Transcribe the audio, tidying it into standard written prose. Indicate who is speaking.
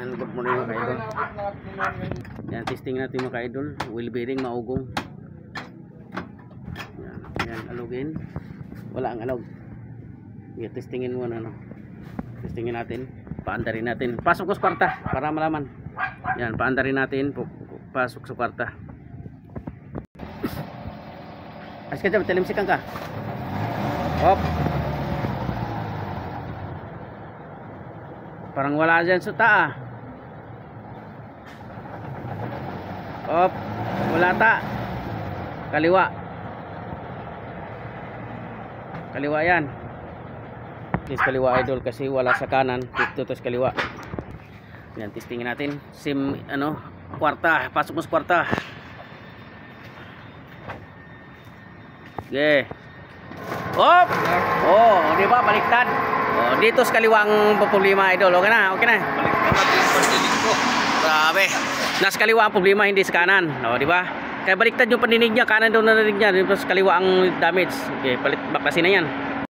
Speaker 1: Yan, good morning mga ka-idol. Yan, testing natin mga ka-idol. Wheel bearing maugong. Yan, yan, alugin. Wala ang alog. Yan, testingin muna, no. Testingin natin. Paandarin natin. Pasok ko sa kwarta para malaman. Yan, paandarin natin. Pasok sa kwarta. As ka dyan, talimsikan ka. Hop. Parang wala dyan suta ah. Hop. Wala ta. Kaliwa. Kaliwa yan. This kaliwa idol kasi wala sa kanan. Dito to sa kaliwa. Yan, testingin natin. Sim, ano, kwarta. Pasok mo sa kwarta. Okay. Hop. Oh, di ba baliktad? Oh, dito sa kaliwang problema idol. Okay na, okay na.
Speaker 2: Baliktad natin yung pandinig ko.
Speaker 1: Grabe. Nasa kaliwa ang problema, hindi sa kanan. Oh, di ba? Kaya baliktad yung pandinig niya, kanan daw narinig niya, dito sa kaliwa ang damage. Okay, baklasin na yan.